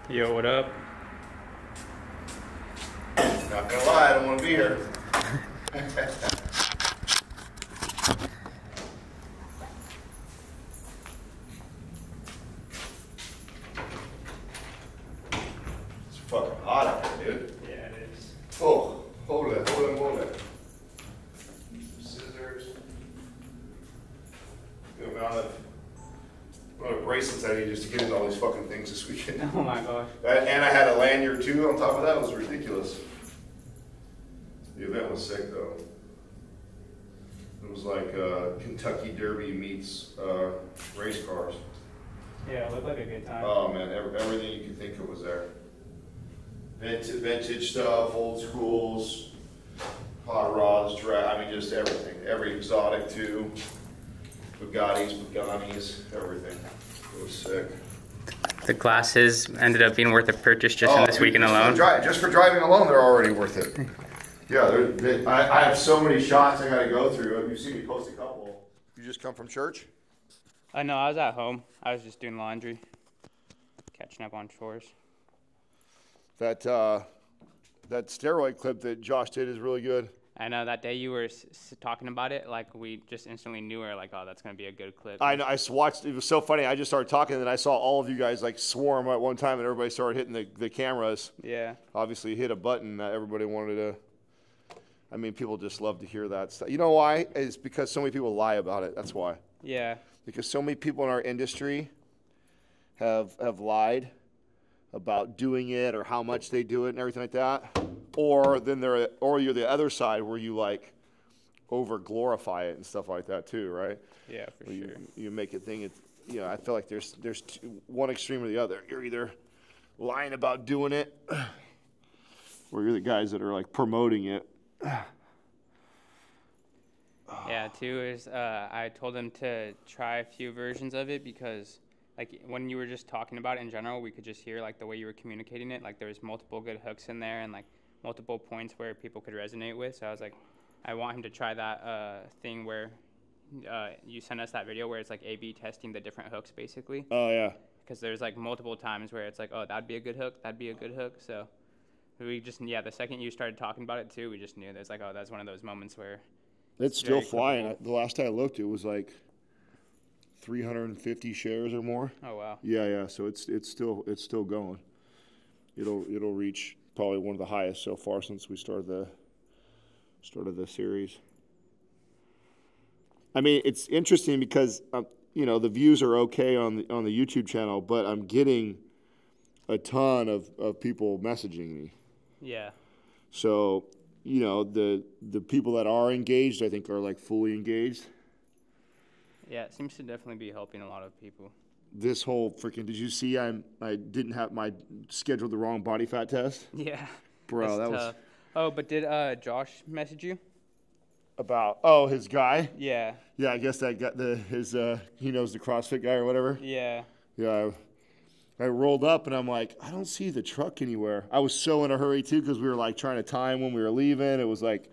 Yo, what up? Not gonna lie, I don't want to be here. It's fucking hot out there, dude. Yeah, it is. Oh, hold it. Scissors. You know, one of the bracelets I need just to get into all these fucking things this weekend. Oh my gosh. And I had a lanyard too on top of that. It was ridiculous. The event was sick though. It was like Kentucky Derby meets race cars. Yeah, it looked like a good time. Oh man, everything you could think of was there. Vintage stuff, old schools, hot rods, I mean just everything. Every exotic too. Bugattis, everything. It was sick. The glasses ended up being worth a purchase just in this weekend alone. Just for driving alone, they're already worth it. Yeah, I have so many shots I got to go through. You see me post a couple. You just come from church? No, I was at home. I was just doing laundry, catching up on chores. That steroid clip that Josh did is really good. I know that day you were talking about it, like we just instantly knew we were like, oh, that's gonna be a good clip. I know. I watched. It was so funny. I just started talking, and then I saw all of you guys like swarm at one time, and everybody started hitting the cameras. Yeah. Obviously, hit a button that everybody wanted to. I mean, people just love to hear that stuff. You know why? It's because so many people lie about it. That's why. Yeah. Because so many people in our industry have lied about doing it or how much they do it and everything like that. Or you're the other side where you like over glorify it and stuff like that too, right? Yeah, for where sure. You make it think it's, you know, I feel like there's one extreme or the other. You're either lying about doing it, or you're the guys that are like promoting it. Yeah, too is I told them to try a few versions of it because like when you were just talking about it in general, we could just hear like the way you were communicating it. Like there was multiple good hooks in there and like multiple points where people could resonate with. So I was like, I want him to try that thing where you sent us that video where it's like A/B testing the different hooks basically. Oh yeah. Because there's like multiple times where it's like, oh, that'd be a good hook, that'd be a good hook. So we just, yeah, the second you started talking about it too, we just knew there's like, oh, that's one of those moments where it's still flying. The last time I looked, it was like 350 shares or more. Oh wow. Yeah. So it's still going. It'll reach probably one of the highest so far since we started the series. I mean, it's interesting because you know, the views are okay on the YouTube channel, but I'm getting a ton of people messaging me. Yeah. So, you know, the people that are engaged, I think, are like fully engaged. Yeah, it seems to definitely be helping a lot of people. This whole freaking, did you see I didn't have scheduled the wrong body fat test? Yeah. Bro, that tough. was. Oh, but did Josh message you? About his guy? Yeah. Yeah, I guess that got he knows the CrossFit guy or whatever. Yeah. Yeah. I rolled up and I'm like, I don't see the truck anywhere. I was so in a hurry too because we were like trying to time when we were leaving. It was like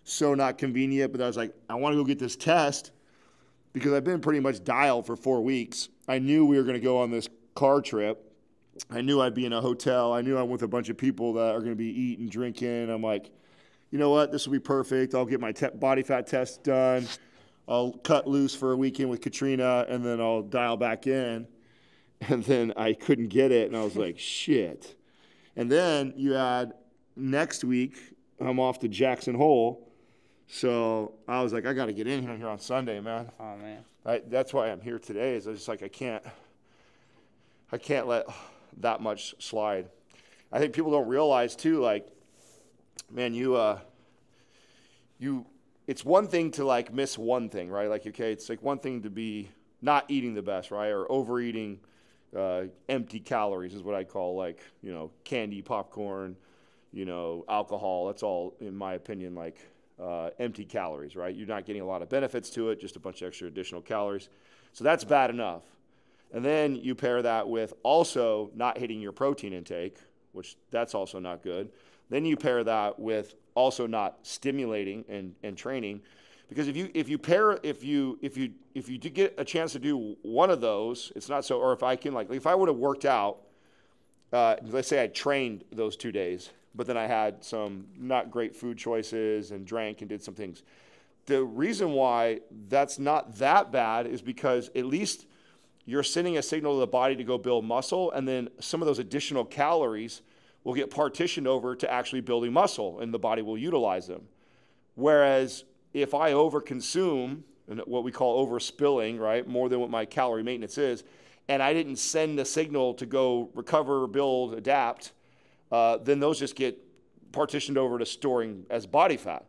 so not convenient, but I was like, I want to go get this test because I've been pretty much dialed for 4 weeks. I knew we were going to go on this car trip. I knew I'd be in a hotel. I knew I'm with a bunch of people that are going to be eating, drinking. I'm like, you know what? This will be perfect. I'll get my body fat test done. I'll cut loose for a weekend with Katrina, and then I'll dial back in. And then I couldn't get it, and I was like, shit. And then you add next week, I'm off to Jackson Hole. So I was like, I got to get in here on Sunday, man. Oh, man. That's why I'm here today is I was just like, I can't let that much slide. I think people don't realize, too, like, man, it's one thing to, like, miss one thing, right? Like, okay, it's like one thing to be not eating the best, right? Or overeating. Empty calories is what I call, like, you know, candy, popcorn, you know, alcohol. That's all, in my opinion, like empty calories, right? You're not getting a lot of benefits to it, just a bunch of extra additional calories. So that's bad enough. And then you pair that with also not hitting your protein intake, which that's also not good. Then you pair that with also not stimulating and training. Because if you do get a chance to do one of those, it's not so. Or if I would have worked out let's say I trained those 2 days, but then I had some not great food choices and drank and did some things. The reason why that's not that bad is because at least you're sending a signal to the body to go build muscle, and then some of those additional calories will get partitioned over to actually building muscle, and the body will utilize them. Whereas if I overconsume, and what we call overspilling, right, more than what my calorie maintenance is, and I didn't send a signal to go recover, build, adapt, then those just get partitioned over to storing as body fat.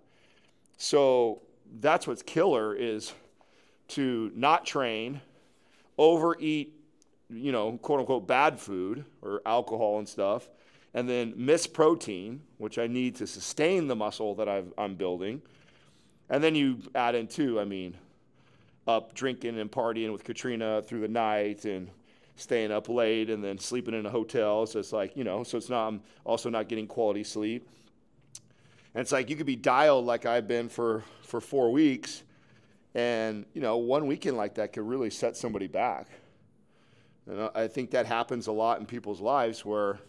So that's what's killer, is to not train, overeat, quote unquote bad food or alcohol and stuff, and then miss protein, which I need to sustain the muscle that I'm building. And then you add in too, up drinking and partying with Katrina through the night and staying up late and then sleeping in a hotel. So it's like, so it's not, I'm also not getting quality sleep. And it's like you could be dialed like I've been for 4 weeks, and, one weekend like that could really set somebody back. And I think that happens a lot in people's lives where,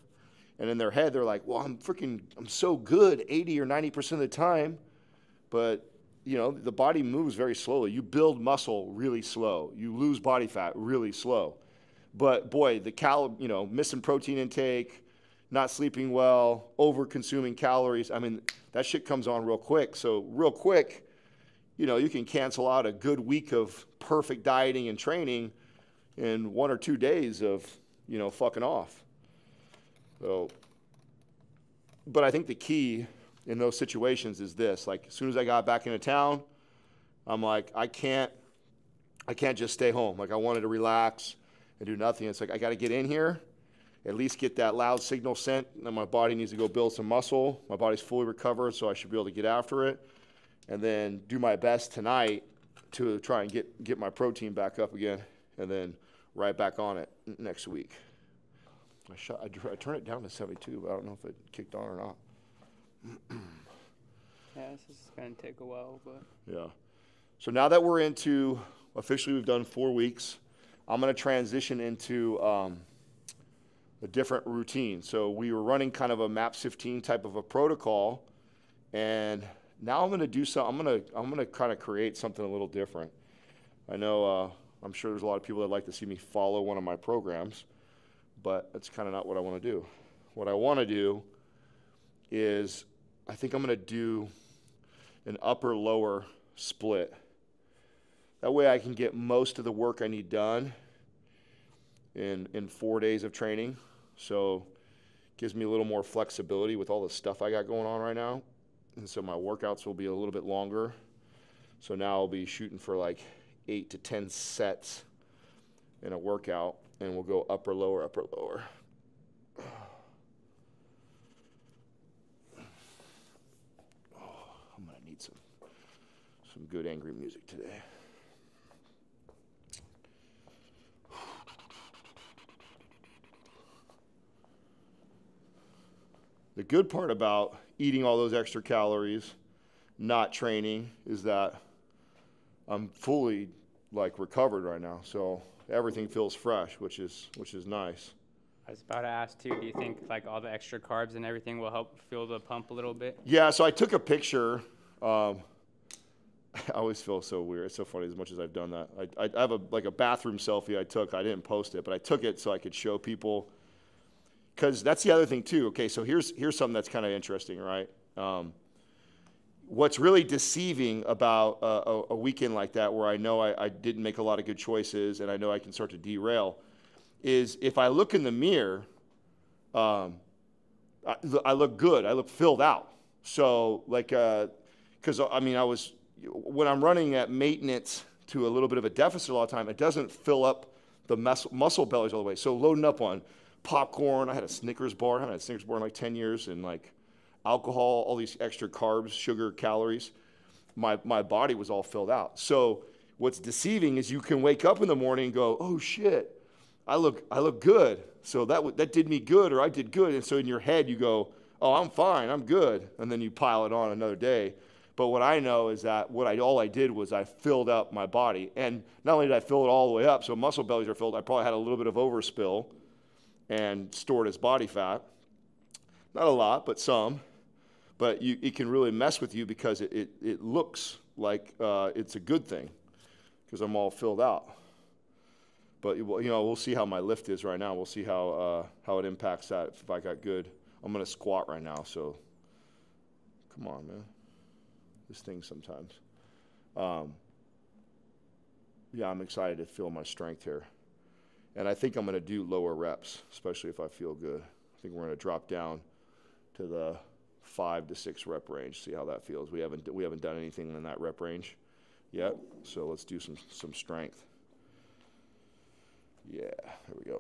and in their head, they're like, well, I'm so good 80 or 90% of the time, but the body moves very slowly. You build muscle really slow. You lose body fat really slow. But boy, missing protein intake, not sleeping well, over consuming calories, that shit comes on real quick. So real quick, you can cancel out a good week of perfect dieting and training in 1 or 2 days of, fucking off. So, but I think the key in those situations is this: like, as soon as I got back into town, I'm like, I can't just stay home. Like, I wanted to relax and do nothing. It's like, I got to get in here, at least get that loud signal sent, and then my body needs to go build some muscle. My body's fully recovered, so I should be able to get after it, and then do my best tonight to try and get my protein back up again, and then right back on it next week. I turned it down to 72, but I don't know if it kicked on or not. Yeah, this is going to take a while, but. Yeah. So now that we're into, officially we've done 4 weeks, I'm going to transition into a different routine. So we were running kind of a MAPS 15 type of a protocol, and now I'm going to do something. I'm going to kind of create something a little different. I know I'm sure there's a lot of people that like to see me follow one of my programs, but that's kind of not what I want to do. What I want to do is, I think I'm going to do an upper-lower split. That way I can get most of the work I need done in 4 days of training. So it gives me a little more flexibility with all the stuff I got going on right now. And so my workouts will be a little bit longer. So now I'll be shooting for like 8 to 10 sets in a workout, and we'll go upper, lower, upper, lower. I'm going to need some good angry music today. The good part about eating all those extra calories, not training, is that I'm fully recovered right now. So everything feels fresh, which is nice. I was about to ask too, do you think all the extra carbs and everything will help fuel the pump a little bit? Yeah, so I took a picture. I always feel so weird. It's so funny as much as I've done that. I have a bathroom selfie I took. I didn't post it, but I took it so I could show people. Because that's the other thing too. Okay, so here's something that's kind of interesting, right? What's really deceiving about a weekend like that, where I know I didn't make a lot of good choices and I know I can start to derail, is if I look in the mirror, I look good. I look filled out. So because when I'm running at maintenance to a little bit of a deficit a lot of time, it doesn't fill up the muscle bellies all the way. So loading up on popcorn, I had a Snickers bar. I haven't had a Snickers bar in 10 years, and alcohol, all these extra carbs, sugar, calories. My body was all filled out. So what's deceiving is you can wake up in the morning and go, oh shit, I look good. So that did me good, or I did good. And so in your head you go, oh, I'm fine, I'm good. And then you pile it on another day. But what I know is that all I did was I filled up my body. And not only did I fill it all the way up, so muscle bellies are filled, I probably had a little bit of overspill. and stored as body fat. Not a lot, but some. But it can really mess with you because it looks like it's a good thing because I'm all filled out. But we'll see how my lift is right now. We'll see how it impacts that if I got good. I'm gonna squat right now, so come on, man. This thing sometimes. Yeah, I'm excited to feel my strength here. And I think I'm gonna do lower reps, especially if I feel good. I think we're gonna drop down to the 5 to 6 rep range, see how that feels. We haven't done anything in that rep range yet, so let's do some strength. Yeah, there we go.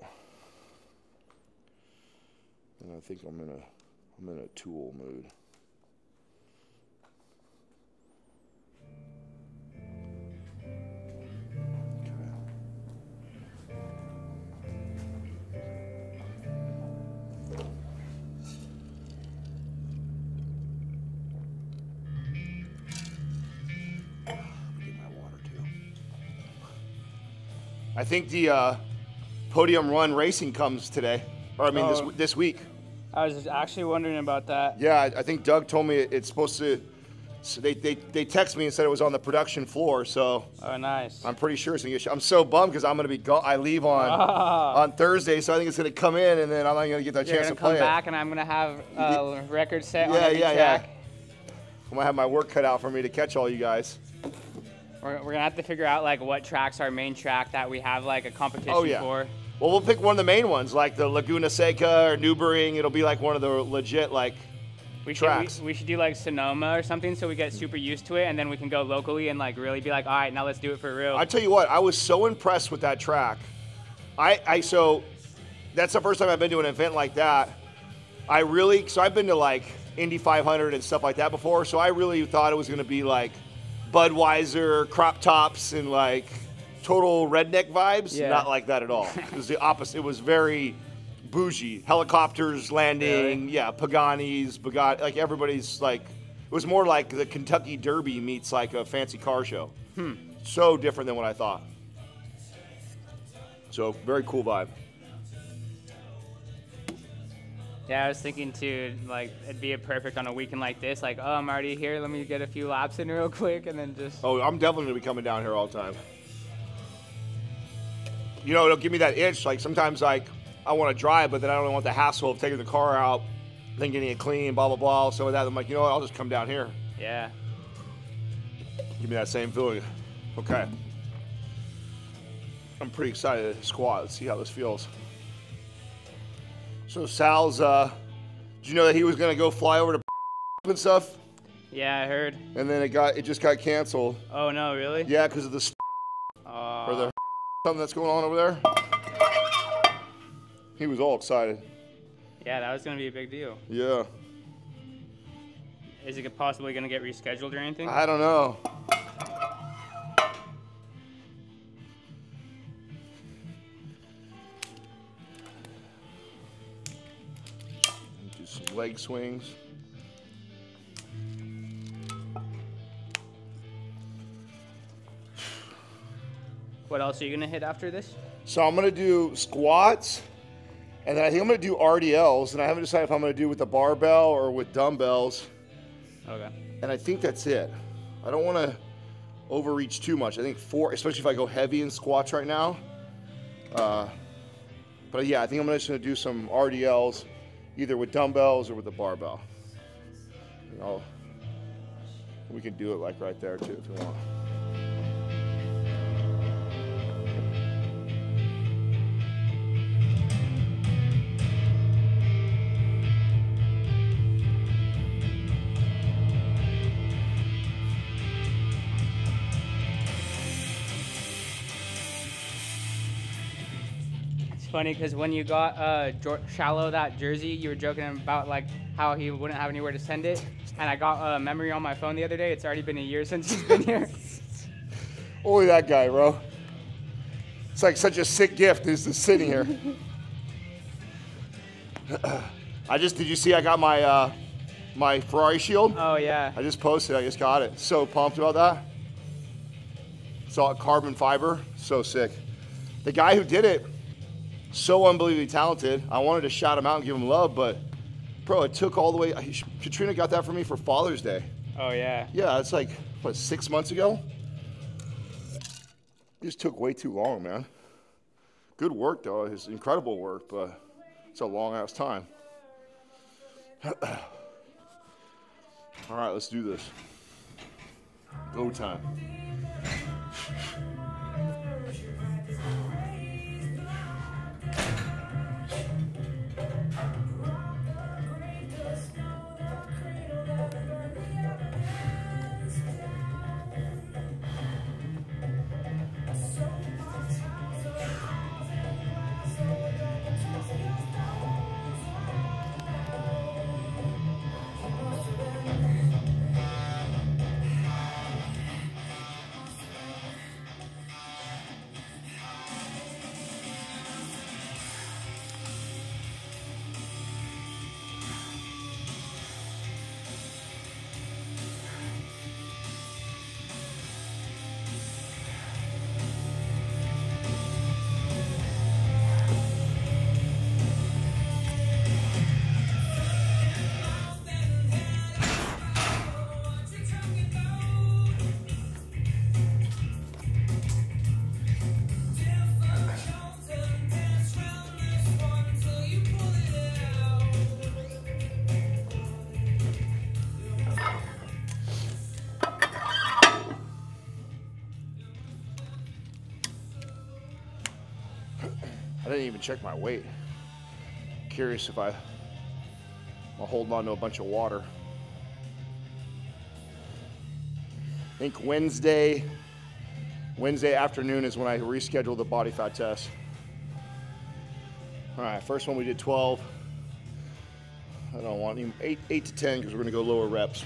And I think I'm in a tool mood. I think the podium run racing comes today, or I mean this week. I was actually wondering about that. Yeah, I think Doug told me it's supposed to. So they texted me and said it was on the production floor. So oh, nice. I'm pretty sure. I'm so bummed because I'm gonna be I leave on Thursday, so I think it's gonna come in, and then I'm not gonna get that chance to play it. You're gonna come back, and I'm gonna have a record set on every track. Yeah. I'm gonna have my work cut out for me to catch all you guys. We're gonna have to figure out like what track's our main track that we have like a competition for. Well, we'll pick one of the main ones, like the Laguna Seca or Newburying. It'll be like one of the legit tracks. We should do like Sonoma or something, so we get super used to it, and then we can go locally and like really be like, all right, now let's do it for real. I tell you what, I was so impressed with that track. So that's the first time I've been to an event like that. So I've been to like Indy 500 and stuff like that before, so I really thought it was gonna be like Budweiser, crop tops, and like total redneck vibes. Yeah. Not like that at all. It was the opposite. It was very bougie. Helicopters landing, really? Yeah, Paganis, Bugatti, like everybody's like, it was more like the Kentucky Derby meets like a fancy car show. So different than what I thought. So very cool vibe. Yeah, I was thinking too, like, it'd be perfect on a weekend like this. Like, oh, I'm already here. Let me get a few laps in real quick, and then just. Oh, I'm definitely gonna be coming down here all the time. It'll give me that itch. Like sometimes, like I want to drive, but then I don't want the hassle of taking the car out, then getting it clean, blah blah blah. So with that, I'm like, you know what? I'll just come down here. Yeah. Give me that same feeling. Okay. I'm pretty excited to squat. Let's see how this feels. So Sal's, did you know that he was gonna go fly over to and stuff? Yeah, I heard. And then it just got canceled. Oh no, really? Yeah, because of the or the something that's going on over there. He was all excited. Yeah, that was gonna be a big deal. Yeah. Is it possibly gonna get rescheduled or anything? I don't know. Do some leg swings. What else are you gonna hit after this? So I'm gonna do squats, and then I think I'm gonna do RDLs, and I haven't decided if I'm gonna do with the barbell or with dumbbells. Okay. And I think that's it. I don't want to overreach too much. I think 4, especially if I go heavy in squats right now. But yeah, I think I'm just gonna do some RDLs, either with dumbbells or with the barbell. We can do it like right there too if you want. Funny because when you got Shallow that jersey, you were joking about like how he wouldn't have anywhere to send it, and I got a memory on my phone the other day. It's already been a year since he's been here. Only that guy, bro. It's like such a sick gift just sitting here. Did you see I got my my Ferrari shield? Oh yeah. I just posted. I just got it. So pumped about that. It's all carbon fiber. So sick. The guy who did it, So unbelievably talented. I wanted to shout him out and give him love, but bro, it took all the way. Katrina got that for me for Father's Day. Oh yeah. Yeah, it's like, what, 6 months ago? It just took way too long, man. Good work, though. It's incredible work, but it's a long-ass time. All right, let's do this. Go time. I didn't even check my weight. Curious if I'm holding on to a bunch of water. I think Wednesday afternoon is when I rescheduled the body fat test. All right, first one we did 12. I don't want even 8 to 10 because we're gonna go lower reps.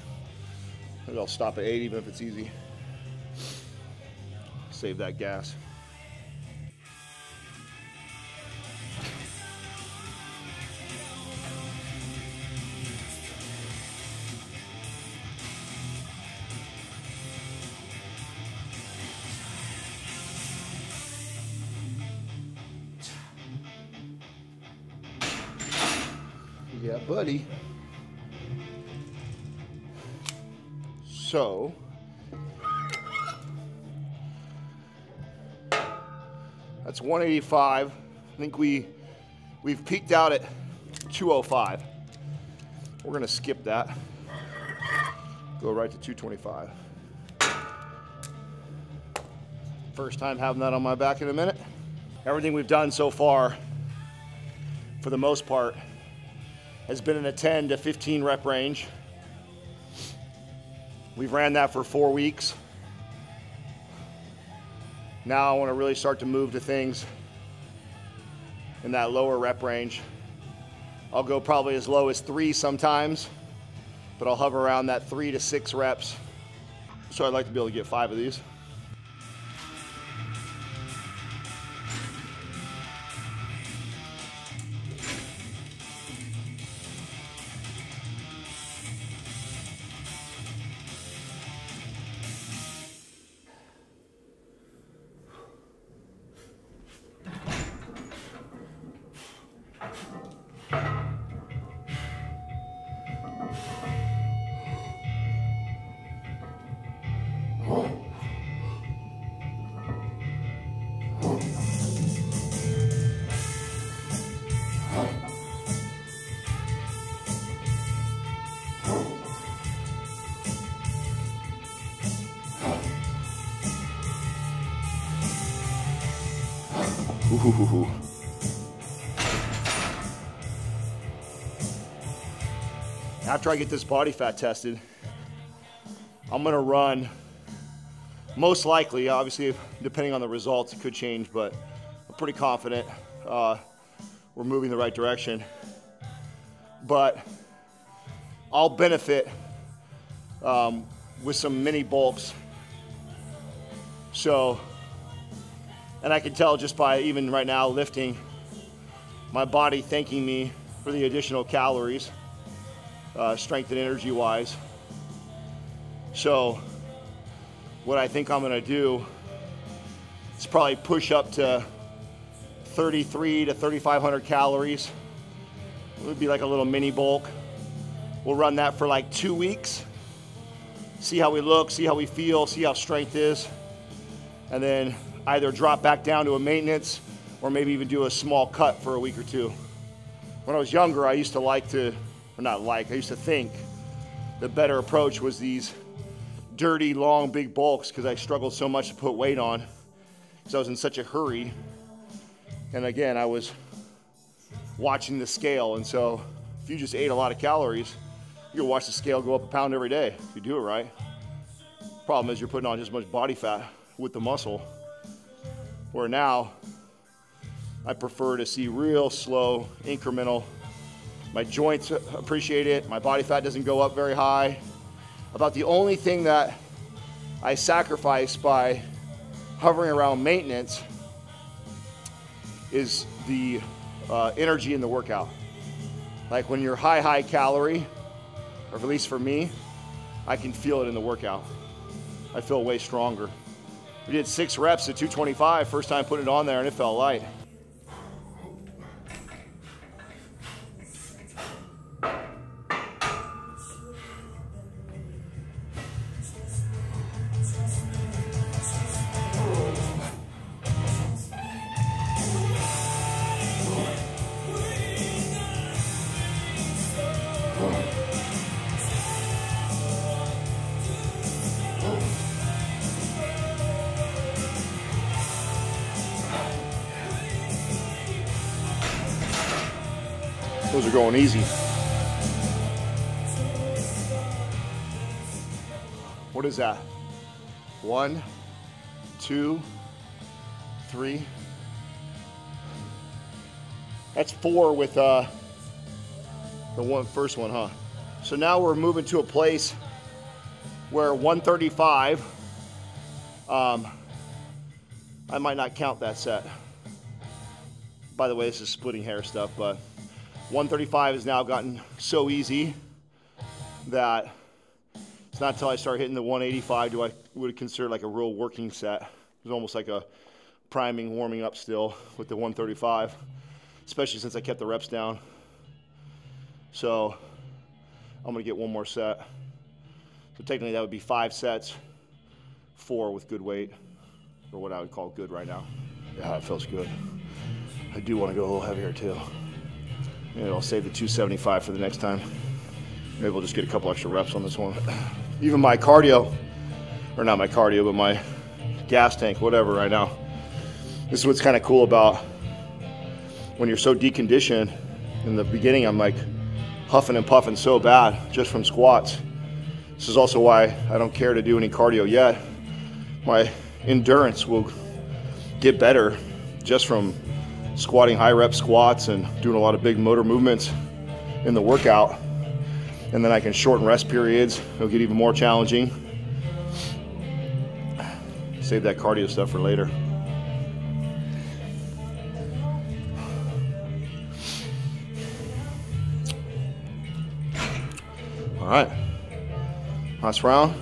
Maybe I'll stop at 8 even if it's easy. Save that gas. Yeah, buddy. So, that's 185. I think we've peaked out at 205. We're gonna skip that. Go right to 225. First time having that on my back in a minute. Everything we've done so far, for the most part, has been in a 10 to 15 rep range. We've ran that for 4 weeks. Now I want to really start to move to things in that lower rep range. I'll go probably as low as 3 sometimes, but I'll hover around that 3 to 6 reps. So I'd like to be able to get 5 of these. Ooh. After I get this body fat tested, I'm gonna run, most likely, obviously, depending on the results, it could change, but I'm pretty confident we're moving the right direction. But I'll benefit with some mini bulks. So, and I can tell just by even right now lifting, my body thanking me for the additional calories, strength and energy wise. So what I think I'm gonna do is probably push up to 33 to 3,500 calories. It would be like a little mini bulk. We'll run that for like 2 weeks. See how we look, see how we feel, see how strength is. And then either drop back down to a maintenance or maybe even do a small cut for a week or two. When I was younger, I used to I used to think the better approach was these dirty, long, big bulks because I struggled so much to put weight on because I was in such a hurry. And again, I was watching the scale. And so if you just ate a lot of calories, you can watch the scale go up a pound every day if you do it right. Problem is you're putting on just as much body fat with the muscle. Where now, I prefer to see real slow, incremental. My joints appreciate it. My body fat doesn't go up very high. About the only thing that I sacrifice by hovering around maintenance is the energy in the workout. Like when you're high calorie, or at least for me, I can feel it in the workout. I feel way stronger. We did 6 reps at 225, first time putting it on there, and it felt light. Those are going easy. What is that? 1, 2, 3. That's 4 with the first one, huh? So now we're moving to a place where 135, I might not count that set. By the way, this is splitting hair stuff, but 135 has now gotten so easy that it's not until I start hitting the 185 do I would consider like a real working set. It's almost like a priming, warming up still with the 135, especially since I kept the reps down. So I'm gonna get one more set. So technically that would be 5 sets, 4 with good weight, or what I would call good right now. Yeah, it feels good. I do want to go a little heavier too. Maybe I'll save the 275 for the next time. Maybe we'll just get a couple extra reps on this one. Even my cardio, or not my cardio, but my gas tank, whatever right now. This is what's kind of cool about when you're so deconditioned. In the beginning, I'm like huffing and puffing so bad just from squats. This is also why I don't care to do any cardio yet. My endurance will get better just from squatting high rep squats and doing a lot of big motor movements in the workout. And then I can shorten rest periods. It'll get even more challenging. Save that cardio stuff for later. All right, last round.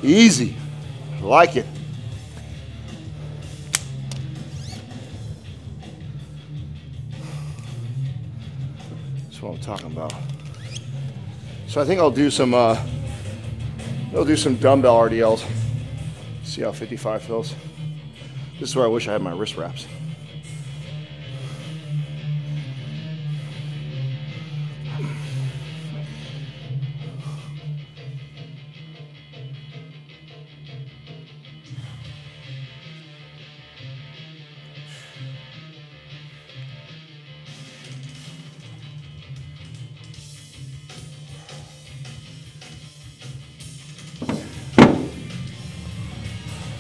Easy, I like it. That's what I'm talking about. So I think I'll do some dumbbell RDLs. See how 55 feels. This is where I wish I had my wrist wraps.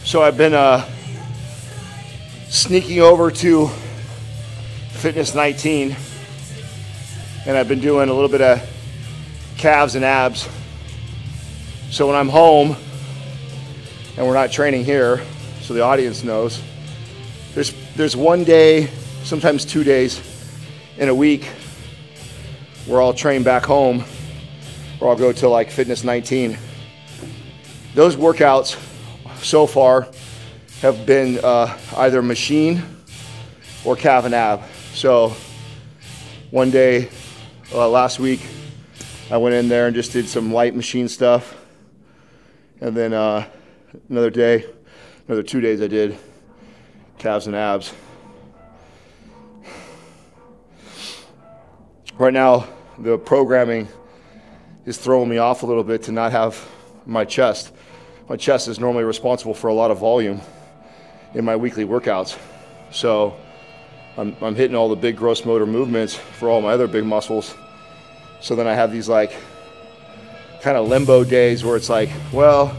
So I've been sneaking over to Fitness 19, and I've been doing a little bit of calves and abs. So when I'm home and we're not training here, so the audience knows, there's one day, sometimes 2 days in a week where I'll train back home, or I'll go to like Fitness 19. Those workouts so far have been either machine or calf and ab. So one day last week, I went in there and just did some light machine stuff. And then another 2 days I did calves and abs. Right now, the programming is throwing me off a little bit to not have my chest. My chest is normally responsible for a lot of volume in my weekly workouts. So I'm hitting all the big gross motor movements for all my other big muscles. So then I have these like kind of limbo days where it's like, well,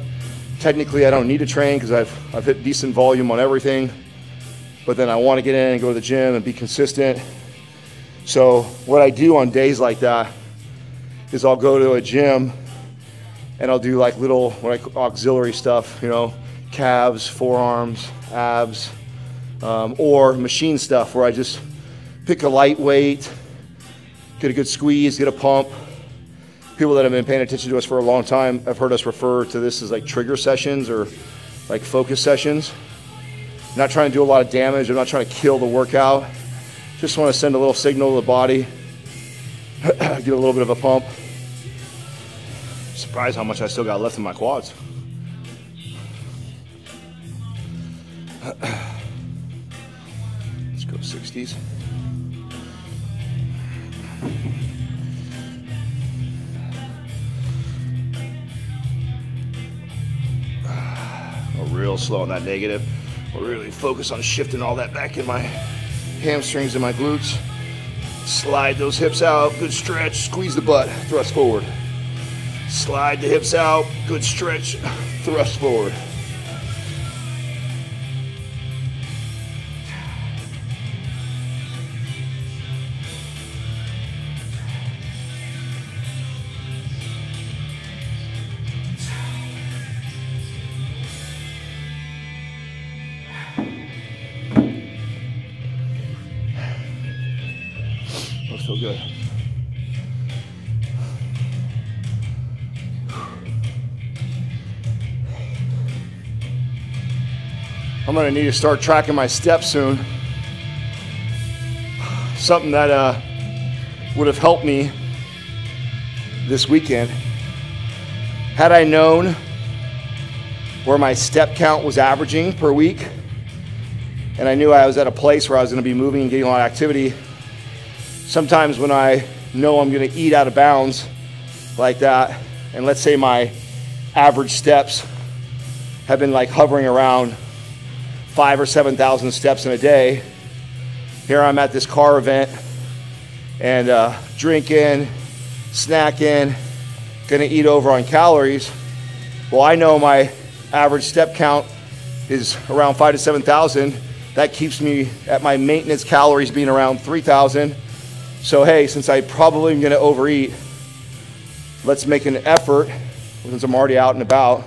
technically I don't need to train because I've hit decent volume on everything, but then I want to get in and go to the gym and be consistent. So what I do on days like that is I'll go to a gym and I'll do like little auxiliary stuff, you know, calves, forearms, abs, or machine stuff where I just pick a light weight, get a good squeeze, get a pump. People that have been paying attention to us for a long time have heard us refer to this as like trigger sessions or like focus sessions. I'm not trying to do a lot of damage. I'm not trying to kill the workout. Just want to send a little signal to the body, get a little bit of a pump. Surprised how much I still got left in my quads. Let's go 60s. Real slow on that negative. We'll really focus on shifting all that back in my hamstrings and my glutes. Slide those hips out, good stretch, squeeze the butt, thrust forward. Slide the hips out, good stretch, thrust forward. Those feel good. I'm gonna need to start tracking my steps soon. Something that would have helped me this weekend. Had I known where my step count was averaging per week, and I knew I was at a place where I was gonna be moving and getting a lot of activity, sometimes when I know I'm gonna eat out of bounds like that, and let's say my average steps have been like hovering around 5,000 or 7,000 steps in a day. Here I'm at this car event and drinking, snacking, gonna eat over on calories. Well, I know my average step count is around 5,000 to 7,000. That keeps me at my maintenance calories being around 3,000. So hey, since I probably am gonna overeat, let's make an effort, since I'm already out and about,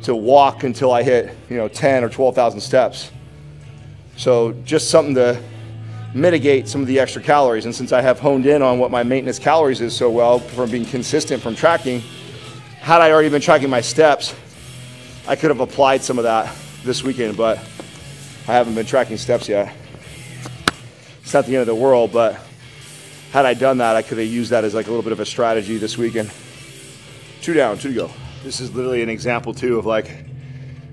to walk until I hit 10 or 12,000 steps. So just something to mitigate some of the extra calories. And since I have honed in on what my maintenance calories is so well from being consistent from tracking, had I already been tracking my steps, I could have applied some of that this weekend, but I haven't been tracking steps yet. It's not the end of the world, but had I done that, I could have used that as like a little bit of a strategy this weekend. 2 down, 2 to go. This is literally an example too of like,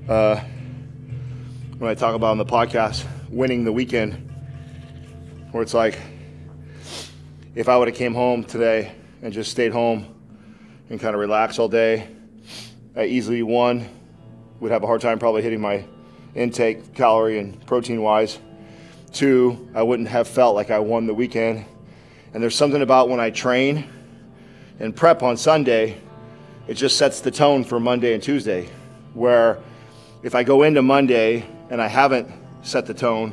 when I talk about on the podcast, winning the weekend, where it's like, if I would have came home today and just stayed home and kind of relaxed all day, I easily, 1, would have a hard time probably hitting my intake calorie and protein wise. 2, I wouldn't have felt like I won the weekend. And there's something about when I train and prep on Sunday, it just sets the tone for Monday and Tuesday, where if I go into Monday and I haven't set the tone.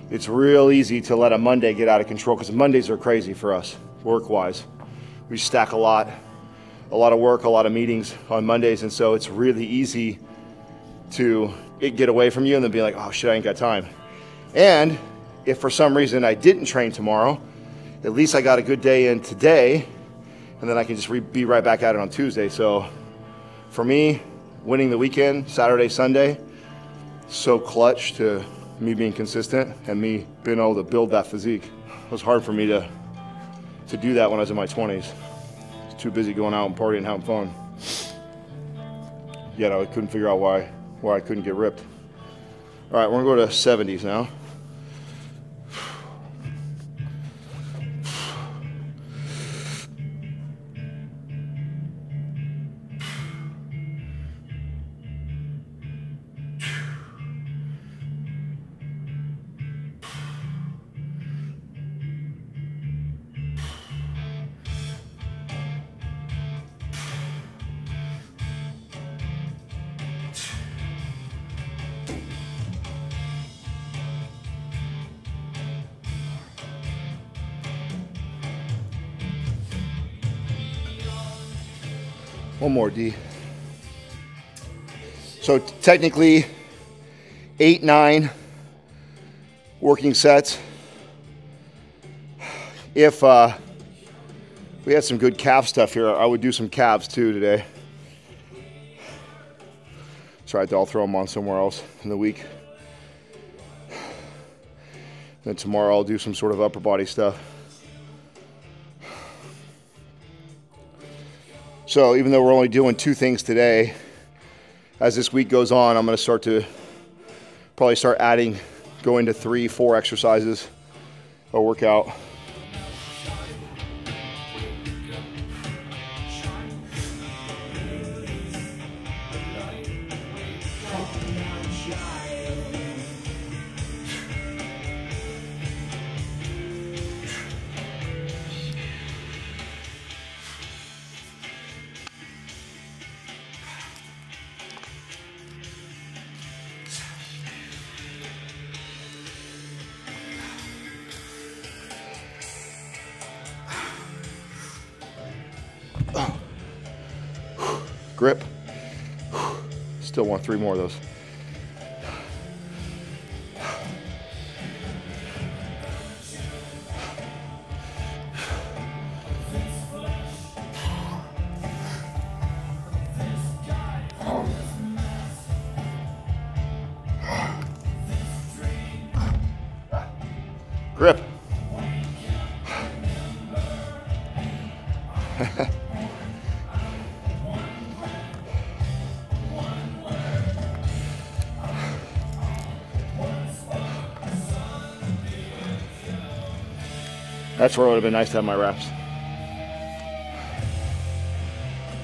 It's real easy to let a Monday get out of control because Mondays are crazy for us, work-wise. We stack a lot of work, a lot of meetings on Mondays, and so it's really easy to get away from you and then be like, oh shit, I ain't got time. And if for some reason I didn't train tomorrow, at least I got a good day in today, and then I can just be right back at it on Tuesday. So for me, winning the weekend, Saturday, Sunday, so clutch to me being consistent and me being able to build that physique. It was hard for me to do that when I was in my 20s. I was too busy going out and partying and having fun. Yet I couldn't figure out why I couldn't get ripped. All right, we're gonna go to 70s now. One more, D. So technically, 8, 9 working sets. If we had some good calf stuff here, I would do some calves too today. So I'll throw them on somewhere else in the week. Then tomorrow I'll do some sort of upper body stuff. So even though we're only doing 2 things today, as this week goes on, I'm going to probably start adding, going to 3, 4 exercises a workout. Grip. Still want 3 more of those. Grip. That's where it would have been nice to have my wraps.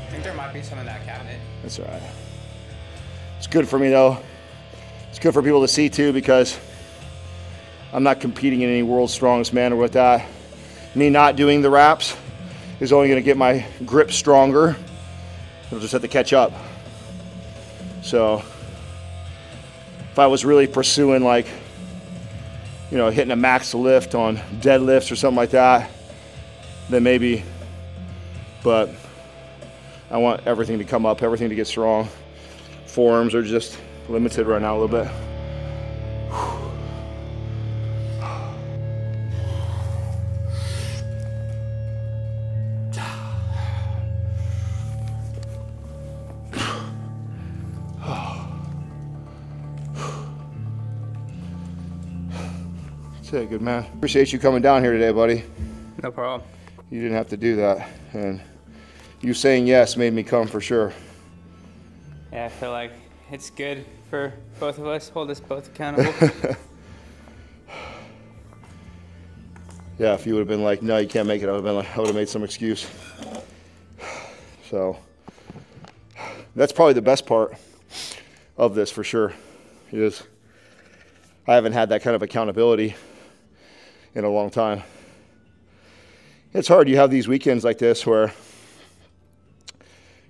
I think there might be some in that cabinet. That's all right. It's good for me though. It's good for people to see too because I'm not competing in any world's strongest man or with that. Me not doing the wraps is only going to get my grip stronger. It'll just have to catch up. So if I was really pursuing like, you know, hitting a max lift on deadlifts or something like that, then maybe, but I want everything to come up, everything to get strong. Forearms are just limited right now a little bit. That's it, good man. Appreciate you coming down here today, buddy. No problem. You didn't have to do that, and you saying yes made me come for sure. Yeah, I feel like it's good for both of us, hold us both accountable. Yeah, if you would have been like, no, you can't make it, I would have made some excuse. So that's probably the best part of this for sure, is I haven't had that kind of accountability in a long time. It's hard. You have these weekends like this where,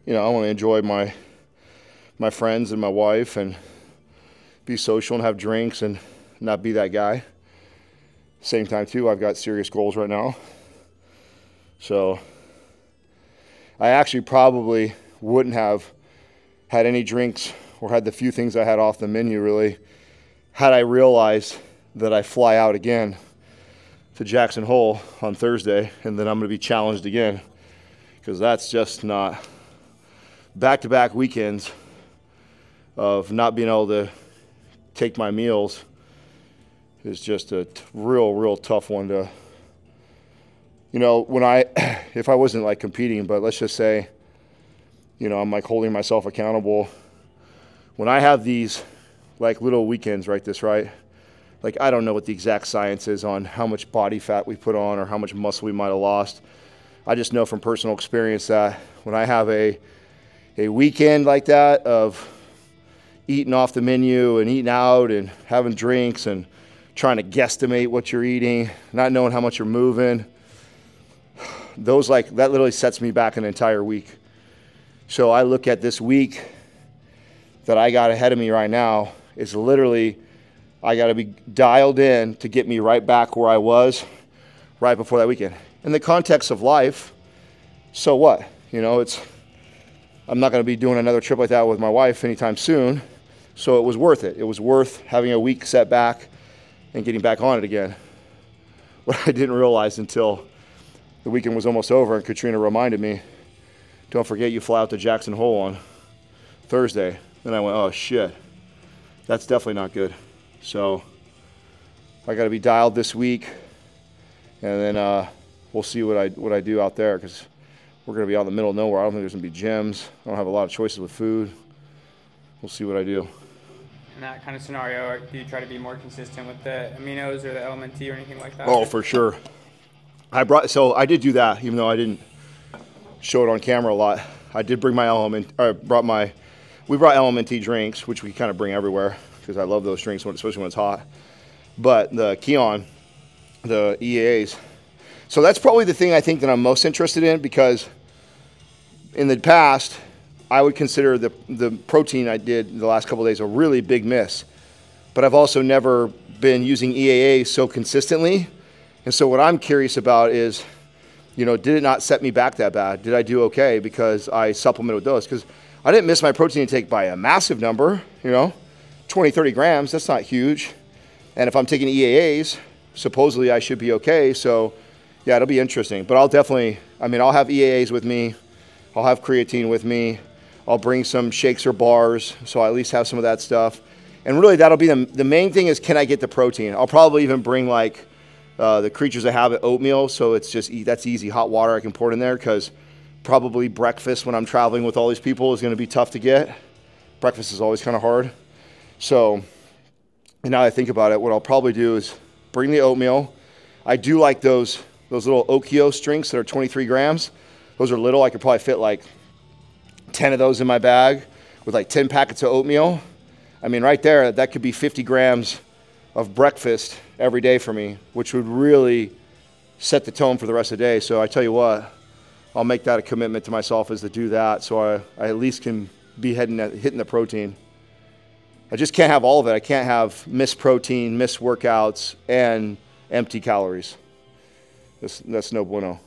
you know, I want to enjoy my friends and my wife and be social and have drinks and not be that guy. Same time too, I've got serious goals right now. So I actually probably wouldn't have had any drinks or had the few things I had off the menu really had I realized that I fly out again to Jackson Hole on Thursday and then I'm going to be challenged again, because that's just not back-to-back weekends of not being able to take my meals is just a real tough one to, you know, when if I wasn't like competing, but let's just say, you know, I'm like holding myself accountable. When I have these like little weekends, right, like I don't know what the exact science is on how much body fat we put on or how much muscle we might have lost. I just know from personal experience that when I have a weekend like that of eating off the menu and eating out and having drinks and trying to guesstimate what you're eating, not knowing how much you're moving, that literally sets me back an entire week. So I look at this week that I got ahead of me right now, is literally I got to be dialed in to get me right back where I was right before that weekend. In the context of life, so what? You know, I'm not going to be doing another trip like that with my wife anytime soon, so it was worth it. It was worth having a week set back and getting back on it again. What I didn't realize until the weekend was almost over and Katrina reminded me, don't forget you fly out to Jackson Hole on Thursday. Then I went, oh shit, that's definitely not good. So I got to be dialed this week, and then we'll see what I do out there, because we're going to be out in the middle of nowhere. I don't think there's going to be gyms. I don't have a lot of choices with food. We'll see what I do. In that kind of scenario, do you try to be more consistent with the aminos or the LMNT or anything like that? Oh, for sure. So I did do that, even though I didn't show it on camera a lot. I did bring my we brought LMNT drinks, which we kind of bring everywhere because I love those drinks, especially when it's hot. But the Keon, the EAAs. So that's probably the thing I think that I'm most interested in, because in the past, I would consider the protein I did the last couple of days a really big miss. But I've also never been using EAA so consistently. And so what I'm curious about is, you know, did it not set me back that bad? Did I do okay because I supplemented with those? Because I didn't miss my protein intake by a massive number, you know, 20, 30 grams, that's not huge. And if I'm taking EAAs, supposedly I should be okay. So yeah, it'll be interesting. But I'll have EAAs with me. I'll have creatine with me. I'll bring some shakes or bars, so I at least have some of that stuff. And really that'll be the main thing is, can I get the protein? I'll probably even bring like the Creatures of Habit oatmeal, so it's just, that's easy, hot water I can pour it in there, because probably breakfast when I'm traveling with all these people is going to be tough to get. Breakfast is always kind of hard. So, and now that I think about it, what I'll probably do is bring the oatmeal. I do like those little Okios drinks that are 23 grams. Those are little. I could probably fit like 10 of those in my bag with like 10 packets of oatmeal. I mean, right there, that could be 50 grams of breakfast every day for me, which would really set the tone for the rest of the day. So I tell you what, I'll make that a commitment to myself, is to do that, so I at least can be hitting the protein. I just can't have all of it. I can't have missed protein, missed workouts, and empty calories. That's no bueno.